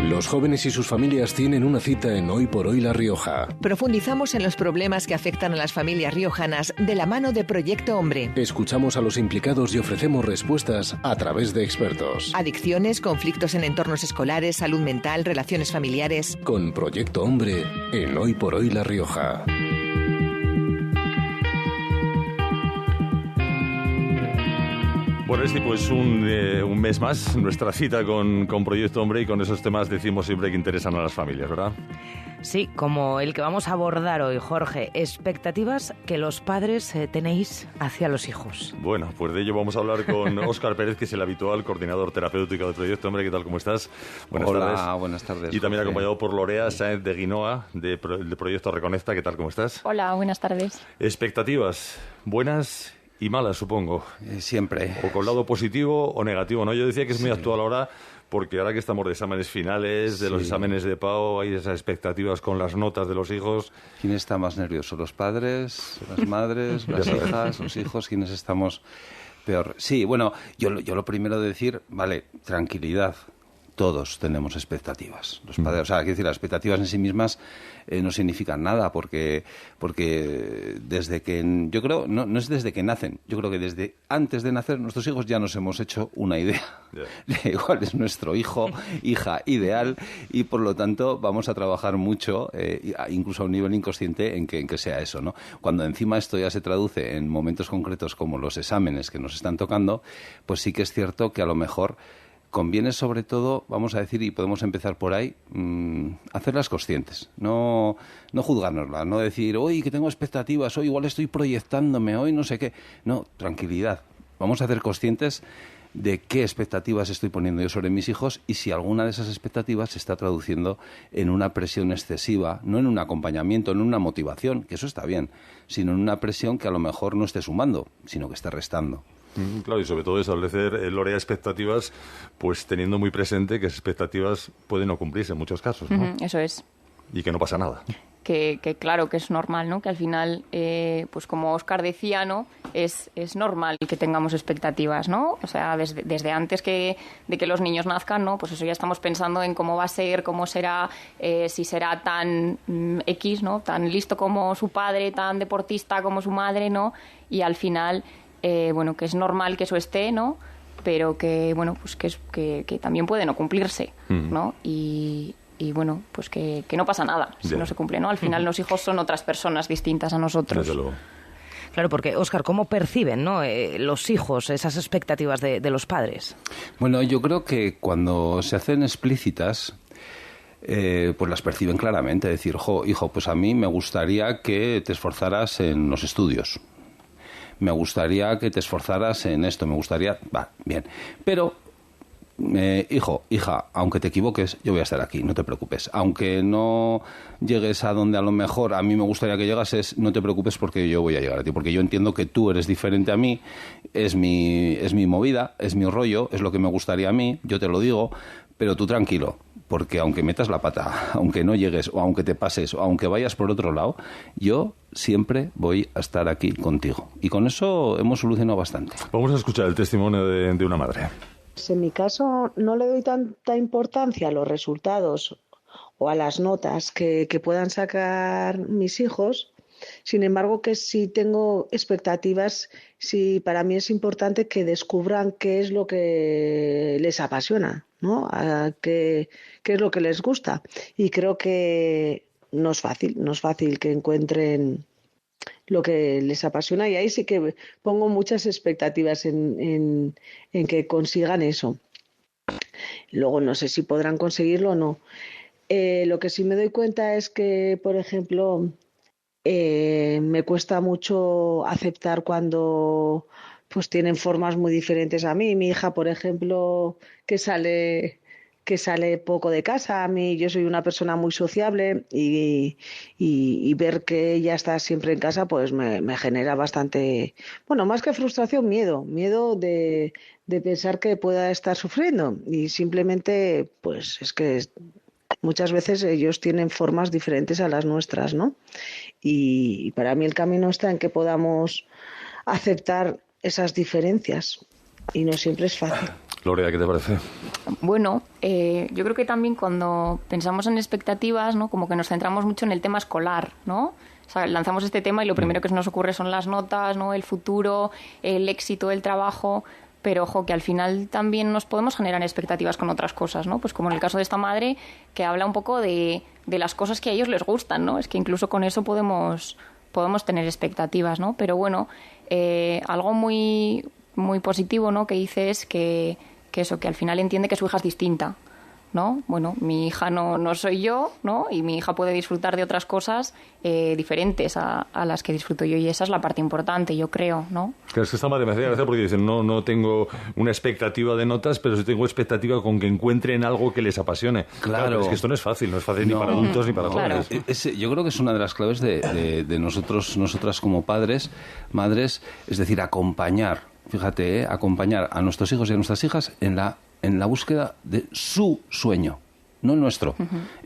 Los jóvenes y sus familias tienen una cita en Hoy por Hoy La Rioja. Profundizamos en los problemas que afectan a las familias riojanas de la mano de Proyecto Hombre. Escuchamos a los implicados y ofrecemos respuestas a través de expertos. Adicciones, conflictos en entornos escolares, salud mental, relaciones familiares. Con Proyecto Hombre en Hoy por Hoy La Rioja. Bueno, pues un mes más, nuestra cita con Proyecto Hombre, y con esos temas decimos siempre que interesan a las familias, ¿verdad? Sí, como el que vamos a abordar hoy, Jorge, expectativas que los padres tenéis hacia los hijos. Bueno, pues de ello vamos a hablar con Óscar Pérez, que es el habitual coordinador terapéutico de Proyecto Hombre. ¿Qué tal, cómo estás? Buenas tardes. Hola, buenas tardes. Y también Jorge. acompañado por Lorea Sáenz de Guinoa, de Proyecto Reconecta. ¿Qué tal, cómo estás? Hola, buenas tardes. Expectativas buenas y malas, supongo. Siempre. O con lado positivo o negativo, ¿no? Yo decía que es muy actual ahora, porque ahora que estamos de exámenes finales, de los exámenes de PAO, hay esas expectativas con las notas de los hijos. ¿Quién está más nervioso? ¿Los padres, las madres, las hijas, los hijos? ¿Quiénes estamos peor? Sí, bueno, yo lo primero de decir, vale, tranquilidad. Todos tenemos expectativas. Los padres, o sea, quiero decir, las expectativas en sí mismas no significan nada, porque desde que, yo creo, no es desde que nacen, yo creo que desde antes de nacer nuestros hijos ya nos hemos hecho una idea de cuál es nuestro hijo, hija ideal, y por lo tanto vamos a trabajar mucho, incluso a un nivel inconsciente, en que sea eso, ¿no? Cuando encima esto ya se traduce en momentos concretos como los exámenes que nos están tocando, pues sí que es cierto que a lo mejor conviene, sobre todo, vamos a decir, y podemos empezar por ahí, hacerlas conscientes, no juzgárnoslas, no decir, hoy que tengo expectativas, hoy igual estoy proyectándome, hoy no sé qué. No, tranquilidad. Vamos a ser conscientes de qué expectativas estoy poniendo yo sobre mis hijos y si alguna de esas expectativas se está traduciendo en una presión excesiva, no en un acompañamiento, no en una motivación, que eso está bien, sino en una presión que a lo mejor no esté sumando, sino que esté restando. Claro, y sobre todo establecer, Lorea, expectativas, pues teniendo muy presente que esas expectativas pueden no cumplirse en muchos casos, ¿no? Eso es. Y que no pasa nada. Que claro, que es normal, ¿no? Que al final, pues como Óscar decía, ¿no? Es normal que tengamos expectativas, ¿no? O sea, desde antes de que los niños nazcan, ¿no? Pues eso ya estamos pensando en cómo va a ser, cómo será, si será tan X, ¿no? Tan listo como su padre, tan deportista como su madre, ¿no? Y al final, bueno, que es normal que eso esté, ¿no? Pero que, bueno, pues que también puede no cumplirse, ¿no? Y bueno, pues que no pasa nada si no se cumple, ¿no? Al final los hijos son otras personas distintas a nosotros. Desde luego. Claro, porque, Óscar, ¿cómo perciben, ¿no? Los hijos esas expectativas de los padres? Bueno, yo creo que cuando se hacen explícitas, pues las perciben claramente. Decir, hijo, pues a mí me gustaría que te esforzaras en los estudios. Me gustaría que te esforzaras en esto, bien. Pero, hijo, hija, aunque te equivoques, yo voy a estar aquí, no te preocupes. Aunque no llegues a donde a lo mejor a mí me gustaría que llegases, no te preocupes porque yo voy a llegar a ti. Porque yo entiendo que tú eres diferente a mí, es mi movida, es mi rollo, es lo que me gustaría a mí, yo te lo digo, pero tú tranquilo. Porque aunque metas la pata, aunque no llegues, o aunque te pases, o aunque vayas por otro lado, yo siempre voy a estar aquí contigo. Y con eso hemos solucionado bastante. Vamos a escuchar el testimonio de una madre. En mi caso no le doy tanta importancia a los resultados o a las notas que puedan sacar mis hijos. Sin embargo, que si tengo expectativas, sí, para mí es importante que descubran qué es lo que les apasiona, ¿no? Qué es lo que les gusta. Y creo que no es fácil que encuentren lo que les apasiona, y ahí sí que pongo muchas expectativas en que consigan eso. Luego no sé si podrán conseguirlo o no. Lo que sí me doy cuenta es que, por ejemplo, me cuesta mucho aceptar cuando pues tienen formas muy diferentes a mí. Mi hija, por ejemplo, que sale poco de casa. A mí, yo soy una persona muy sociable y ver que ella está siempre en casa pues me genera bastante, bueno, más que frustración, miedo de pensar que pueda estar sufriendo, y simplemente pues es que muchas veces ellos tienen formas diferentes a las nuestras, ¿no? Y para mí el camino está en que podamos aceptar esas diferencias, y no siempre es fácil. Gloria, ¿qué te parece? Bueno, yo creo que también cuando pensamos en expectativas, ¿no? Como que nos centramos mucho en el tema escolar, ¿no? O sea, lanzamos este tema y lo primero que se nos ocurre son las notas, ¿no? El futuro, el éxito, el trabajo. Pero, ojo, que al final también nos podemos generar expectativas con otras cosas, ¿no? Pues como en el caso de esta madre, que habla un poco de las cosas que a ellos les gustan, ¿no? Es que incluso con eso podemos tener expectativas, ¿no? Pero bueno, algo muy, muy positivo, ¿no? Que dice es que eso, que al final entiende que su hija es distinta, ¿no? Bueno, mi hija no soy yo, ¿no? Y mi hija puede disfrutar de otras cosas diferentes a las que disfruto yo, y esa es la parte importante, yo creo, ¿no? Claro, es que esta madre me hacía gracia porque dicen, no tengo una expectativa de notas, pero sí tengo expectativa con que encuentren algo que les apapasione. Claro. Es que esto no es fácil ni para adultos ni para jóvenes. Yo creo que es una de las claves de nosotras como padres, madres, es decir, acompañar, fíjate, acompañar a nuestros hijos y a nuestras hijas en la búsqueda de su sueño, no el nuestro,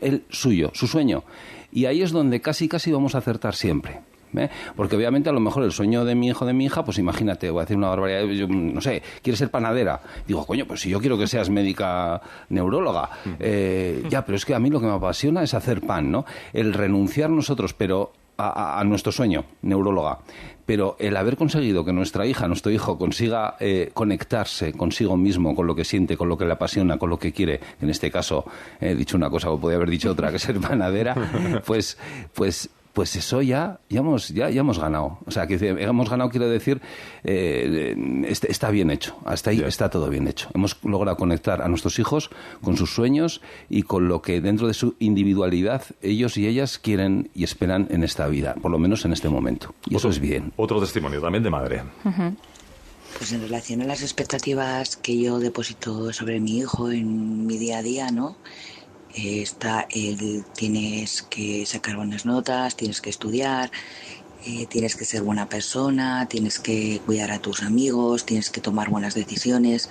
el suyo, su sueño. Y ahí es donde casi vamos a acertar siempre. Porque obviamente a lo mejor el sueño de mi hijo o de mi hija, pues imagínate, voy a decir una barbaridad, yo no sé, quieres ser panadera. Digo, coño, pues si yo quiero que seas médica neuróloga. Ya, pero es que a mí lo que me apasiona es hacer pan, ¿no? El renunciar nosotros, pero a nuestro sueño, neuróloga. Pero el haber conseguido que nuestra hija, nuestro hijo, consiga conectarse consigo mismo, con lo que siente, con lo que le apasiona, con lo que quiere, en este caso he dicho una cosa o podía haber dicho otra, que ser panadera, pues eso ya hemos ganado. O sea, que hemos ganado, quiero decir, está bien hecho. Hasta ahí está todo bien hecho. Hemos logrado conectar a nuestros hijos con sus sueños y con lo que dentro de su individualidad ellos y ellas quieren y esperan en esta vida, por lo menos en este momento. Y eso es bien. Otro testimonio también de madre. Pues en relación a las expectativas que yo deposito sobre mi hijo en mi día a día, ¿no? Tienes que sacar buenas notas, tienes que estudiar, tienes que ser buena persona, tienes que cuidar a tus amigos, tienes que tomar buenas decisiones.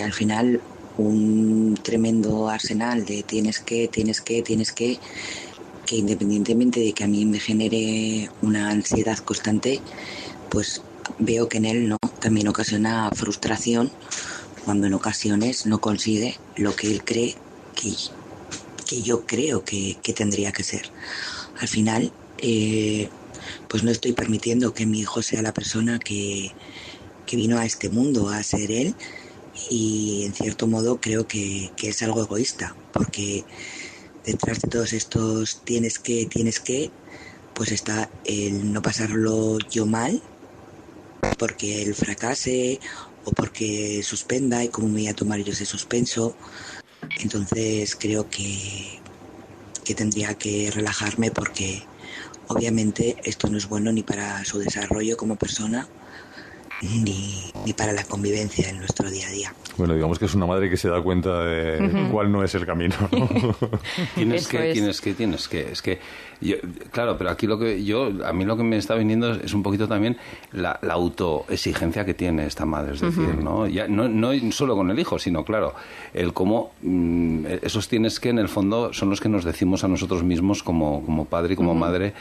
Al final, un tremendo arsenal de tienes que, que independientemente de que a mí me genere una ansiedad constante, pues veo que en él no, también ocasiona frustración cuando en ocasiones no consigue lo que él cree que yo creo que tendría que ser. Al final, pues no estoy permitiendo que mi hijo sea la persona que vino a este mundo a ser él, y en cierto modo creo que es algo egoísta, porque detrás de todos estos tienes que, pues está el no pasarlo yo mal, porque él fracase o porque suspenda y cómo me voy a tomar yo ese suspenso. Entonces creo que tendría que relajarme, porque obviamente esto no es bueno ni para su desarrollo como persona ni para la convivencia en nuestro día a día. Bueno, digamos que es una madre que se da cuenta de cuál no es el camino, ¿no? Tienes que. Es que yo, claro, pero aquí a mí lo que me está viniendo es un poquito también la autoexigencia que tiene esta madre, es decir, ¿no? Ya, no solo con el hijo, sino, claro, el cómo esos tienes que, en el fondo, son los que nos decimos a nosotros mismos como padre y como madre,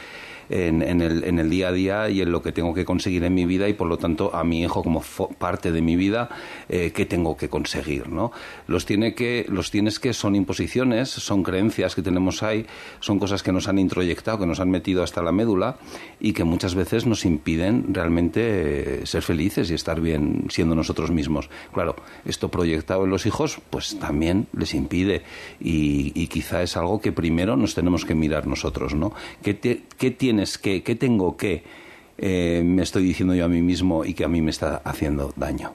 en el día a día y en lo que tengo que conseguir en mi vida, y por lo tanto a mi hijo como parte de mi vida, que tengo que conseguir, ¿no? Los tienes que son imposiciones, son creencias que tenemos ahí, son cosas que nos han introyectado, que nos han metido hasta la médula y que muchas veces nos impiden realmente ser felices y estar bien siendo nosotros mismos. Claro, esto proyectado en los hijos pues también les impide, y quizá es algo que primero nos tenemos que mirar nosotros, ¿no? ¿Qué tengo que me estoy diciendo yo a mí mismo y que a mí me está haciendo daño?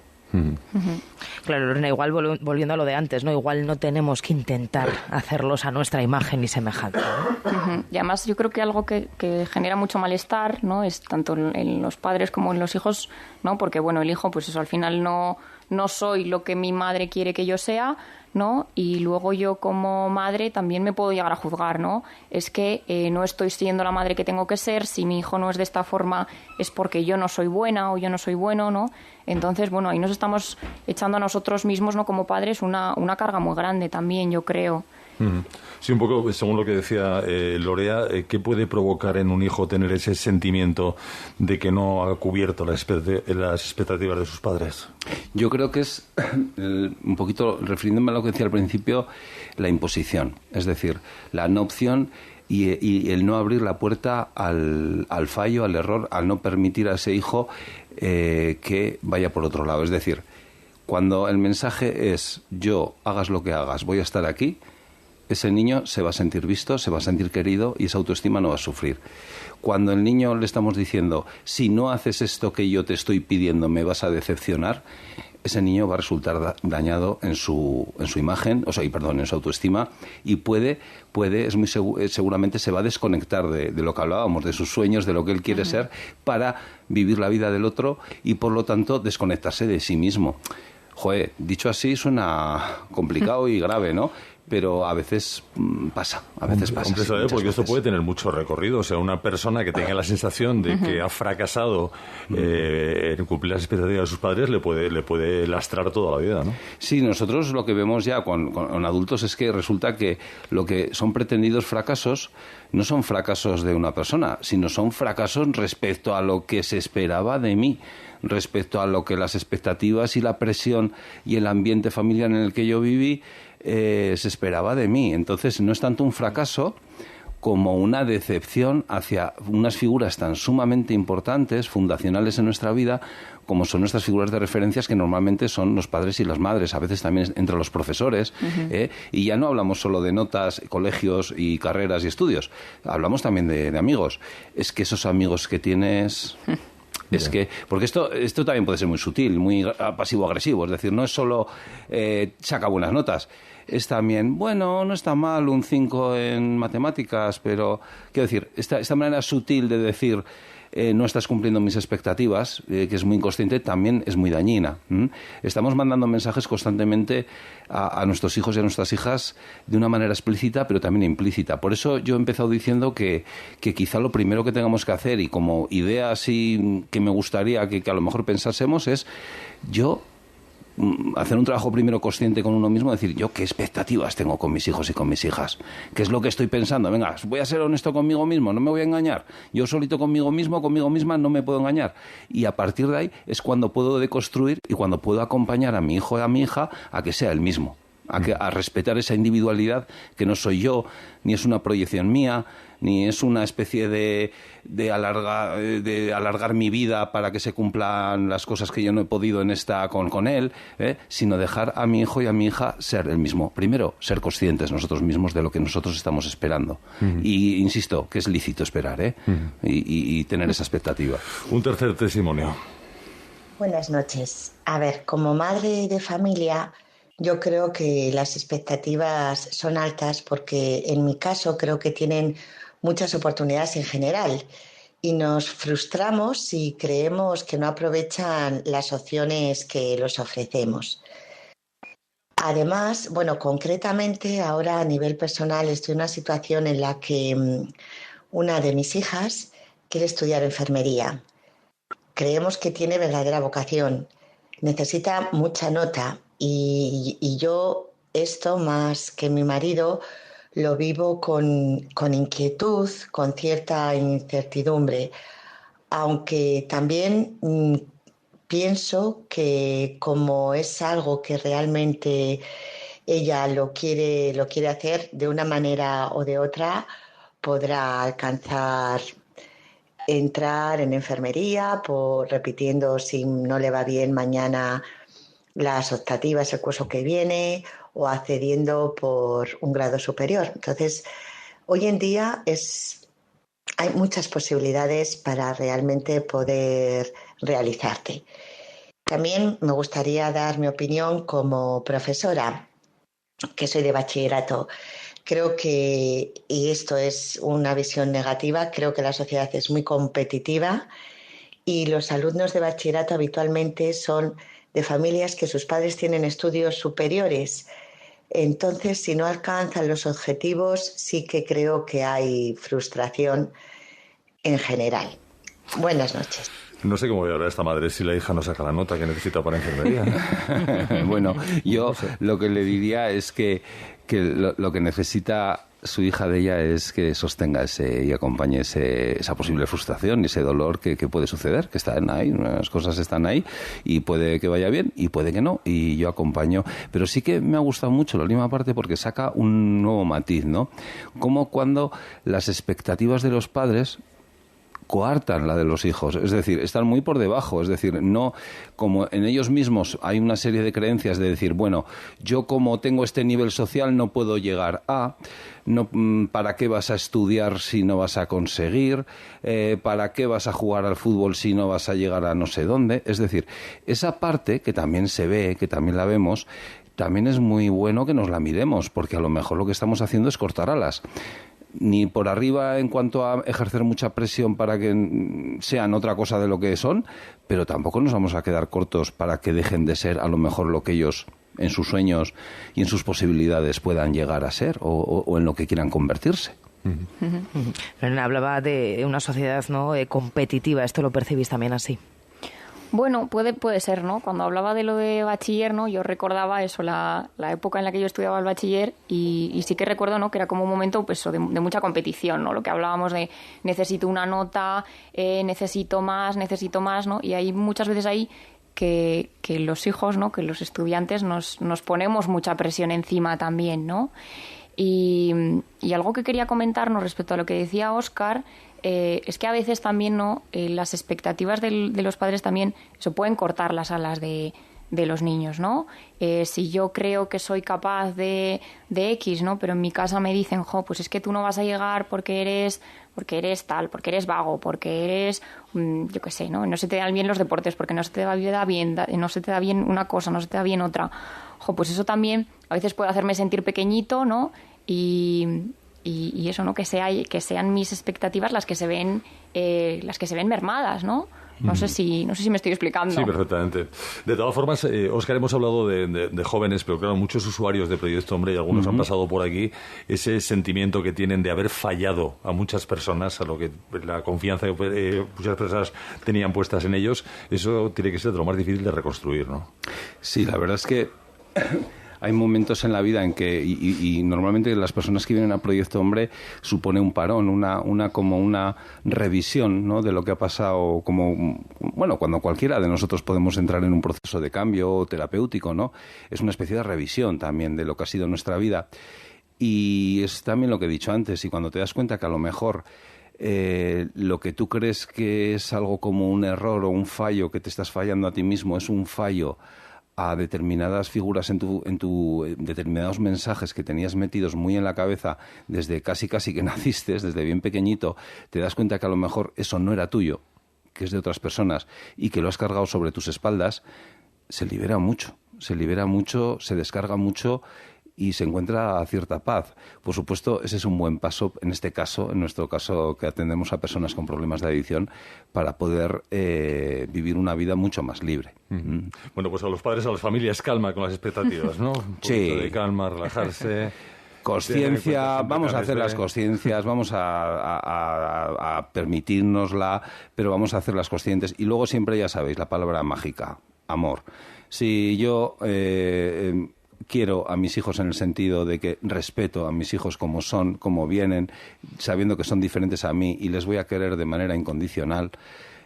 Claro, Lorena, igual volviendo a lo de antes, ¿no? Igual no tenemos que intentar hacerlos a nuestra imagen y semejanza, ¿no? Y además yo creo que algo que genera mucho malestar, ¿no? Es tanto en los padres como en los hijos, ¿no? Porque bueno, el hijo, pues eso, al final no soy lo que mi madre quiere que yo sea, ¿no? Y luego yo como madre también me puedo llegar a juzgar, ¿no? Es que no estoy siendo la madre que tengo que ser. Si mi hijo no es de esta forma es porque yo no soy buena o yo no soy bueno, ¿no? Entonces, bueno, ahí nos estamos echando a nosotros mismos, ¿no? Como padres una carga muy grande también, yo creo. Sí, un poco, según lo que decía Lorea, ¿qué puede provocar en un hijo tener ese sentimiento de que no ha cubierto las expectativas de sus padres? Yo creo que es, un poquito, refiriéndome a lo que decía al principio, la imposición. Es decir, la no opción y el no abrir la puerta al fallo, al error, al no permitir a ese hijo que vaya por otro lado. Es decir, cuando el mensaje es yo, hagas lo que hagas, voy a estar aquí, ese niño se va a sentir visto, se va a sentir querido y esa autoestima no va a sufrir. Cuando al niño le estamos diciendo, si no haces esto que yo te estoy pidiendo, me vas a decepcionar, ese niño va a resultar dañado en su imagen, en su autoestima, y seguramente se va a desconectar de lo que hablábamos, de sus sueños, de lo que él quiere ser, para vivir la vida del otro y, por lo tanto, desconectarse de sí mismo. Joder, dicho así suena complicado y grave, ¿no? Pero a veces pasa, Hombre, sí, porque esto puede tener mucho recorrido. O sea, una persona que tenga la sensación de que ha fracasado en cumplir las expectativas de sus padres le puede lastrar toda la vida, ¿no? Sí, nosotros lo que vemos ya con adultos es que resulta que lo que son pretendidos fracasos no son fracasos de una persona, sino son fracasos respecto a lo que se esperaba de mí, respecto a lo que las expectativas y la presión y el ambiente familiar en el que yo viví se esperaba de mí. Entonces no es tanto un fracaso como una decepción hacia unas figuras tan sumamente importantes, fundacionales en nuestra vida, como son nuestras figuras de referencias, que normalmente son los padres y las madres, a veces también entre los profesores, y ya no hablamos solo de notas, colegios y carreras y estudios, hablamos también de amigos. Es que esos amigos que tienes... Es que, porque esto también puede ser muy sutil, muy pasivo-agresivo, es decir, no es solo saca buenas notas, es también, bueno, no está mal un 5 en matemáticas, pero, quiero decir, esta manera sutil de decir no estás cumpliendo mis expectativas, que es muy inconsciente, también es muy dañina. Estamos mandando mensajes constantemente a nuestros hijos y a nuestras hijas de una manera explícita, pero también implícita. Por eso yo he empezado diciendo que quizá lo primero que tengamos que hacer, y como idea así que me gustaría que a lo mejor pensásemos, es hacer un trabajo primero consciente con uno mismo, decir, yo qué expectativas tengo con mis hijos y con mis hijas, qué es lo que estoy pensando, venga, voy a ser honesto conmigo mismo, no me voy a engañar, yo solito conmigo mismo, conmigo misma no me puedo engañar, y a partir de ahí es cuando puedo deconstruir y cuando puedo acompañar a mi hijo y a mi hija a que sea el mismo, a respetar esa individualidad que no soy yo, ni es una proyección mía, ni es una especie de alargar mi vida para que se cumplan las cosas que yo no he podido en esta con él, sino dejar a mi hijo y a mi hija ser el mismo. Primero, ser conscientes nosotros mismos de lo que nosotros estamos esperando. Y insisto, que es lícito esperar, y tener esa expectativa. Un tercer testimonio. Buenas noches. A ver, como madre de familia, yo creo que las expectativas son altas porque en mi caso creo que tienen muchas oportunidades en general y nos frustramos si creemos que no aprovechan las opciones que les ofrecemos. Además, concretamente ahora a nivel personal estoy en una situación en la que una de mis hijas quiere estudiar enfermería. Creemos que tiene verdadera vocación, necesita mucha nota y yo esto más que mi marido lo vivo con inquietud, con cierta incertidumbre, aunque también pienso que como es algo que realmente ella lo quiere hacer de una manera o de otra, podrá alcanzar entrar en enfermería, repitiendo si no le va bien mañana las optativas el curso que viene o accediendo por un grado superior. Entonces, hoy en día hay muchas posibilidades para realmente poder realizarte. También me gustaría dar mi opinión como profesora, que soy de bachillerato. Creo que, y esto es una visión negativa, creo que la sociedad es muy competitiva y los alumnos de bachillerato habitualmente son de familias que sus padres tienen estudios superiores. Entonces, si no alcanzan los objetivos, sí que creo que hay frustración en general. Buenas noches. No sé cómo voy a hablar a esta madre si la hija no saca la nota que necesita para enfermería. Bueno, yo lo que le diría es que lo que necesita su hija de ella es que sostenga y acompañe esa posible frustración y ese dolor que puede suceder, que están ahí, unas cosas están ahí y puede que vaya bien y puede que no, y yo acompaño. Pero sí que me ha gustado mucho la última parte porque saca un nuevo matiz, ¿no? Como cuando las expectativas de los padres coartan la de los hijos, es decir, están muy por debajo, es decir, no, como en ellos mismos hay una serie de creencias de decir, bueno, yo como tengo este nivel social no puedo llegar a, no, ¿para qué vas a estudiar si no vas a conseguir? ¿Para qué vas a jugar al fútbol si no vas a llegar a no sé dónde? Es decir, esa parte que también se ve, que también la vemos, también es muy bueno que nos la miremos, porque a lo mejor lo que estamos haciendo es cortar alas. Ni por arriba en cuanto a ejercer mucha presión para que sean otra cosa de lo que son, pero tampoco nos vamos a quedar cortos para que dejen de ser a lo mejor lo que ellos en sus sueños y en sus posibilidades puedan llegar a ser o en lo que quieran convertirse. Lorena hablaba de una sociedad, ¿no?, competitiva. ¿Esto lo percibís también así? Bueno, puede ser, ¿no? Cuando hablaba de lo de bachiller, ¿no? Yo recordaba eso, la época en la que yo estudiaba el bachiller y sí que recuerdo, ¿no?, que era como un momento pues, de mucha competición, ¿no? Lo que hablábamos de necesito una nota, necesito más, ¿no? Y hay muchas veces ahí que los hijos, ¿no?, que los estudiantes nos ponemos mucha presión encima también, ¿no? Y algo que quería comentarnos respecto a lo que decía Óscar, es que a veces también, ¿no?, las expectativas de los padres también se pueden cortar las alas de los niños, ¿no? Si yo creo que soy capaz de X, ¿no?, pero en mi casa me dicen, pues es que tú no vas a llegar porque eres tal, porque eres vago, porque eres, yo qué sé, no se te dan bien los deportes, porque no se te da bien, no se te da bien una cosa, no se te da bien otra. Pues eso también a veces puede hacerme sentir pequeñito, ¿no? Y eso, ¿no?, que sean mis expectativas las que se ven mermadas, ¿no? No sé si me estoy explicando. Sí, perfectamente. De todas formas, Óscar, hemos hablado de jóvenes, pero claro, muchos usuarios de Proyecto Hombre y algunos han pasado por aquí, ese sentimiento que tienen de haber fallado a muchas personas, a lo que la confianza que muchas personas tenían puestas en ellos, eso tiene que ser de lo más difícil de reconstruir, ¿no? Sí, la verdad es que hay momentos en la vida en que, y normalmente las personas que vienen a Proyecto Hombre supone un parón, como una revisión, ¿no?, de lo que ha pasado, como, bueno, cuando cualquiera de nosotros podemos entrar en un proceso de cambio terapéutico, ¿no? Es una especie de revisión también de lo que ha sido nuestra vida. Y es también lo que he dicho antes, y cuando te das cuenta que a lo mejor lo que tú crees que es algo como un error o un fallo, que te estás fallando a ti mismo, es un fallo a determinadas figuras en tu determinados mensajes que tenías metidos muy en la cabeza desde casi que naciste, desde bien pequeñito, te das cuenta que a lo mejor eso no era tuyo, que es de otras personas y que lo has cargado sobre tus espaldas, se libera mucho, se descarga mucho y se encuentra cierta paz. Por supuesto, ese es un buen paso, en nuestro caso, que atendemos a personas con problemas de adicción, para poder vivir una vida mucho más libre. Bueno, pues a los padres, a las familias, calma con las expectativas, ¿no? Un poquito de calma, relajarse. Conciencia, vamos a hacer las conciencias, vamos a permitirnosla, pero vamos a hacerlas conscientes. Y luego siempre, ya sabéis, la palabra mágica, amor. Si yo quiero a mis hijos en el sentido de que respeto a mis hijos como son, como vienen, sabiendo que son diferentes a mí y les voy a querer de manera incondicional.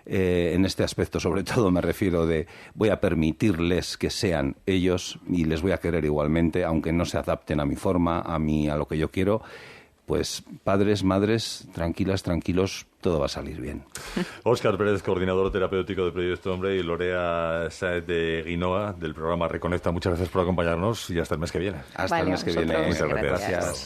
En este aspecto, sobre todo, me refiero de voy a permitirles que sean ellos y les voy a querer igualmente, aunque no se adapten a mi forma, a lo que yo quiero. Pues padres, madres, tranquilas, tranquilos, todo va a salir bien. Óscar Pérez, coordinador terapéutico de Proyecto Hombre, y Lorea Sáez de Guinoa, del programa Reconecta. Muchas gracias por acompañarnos y hasta el mes que viene. Hasta el mes que viene. Muchas gracias.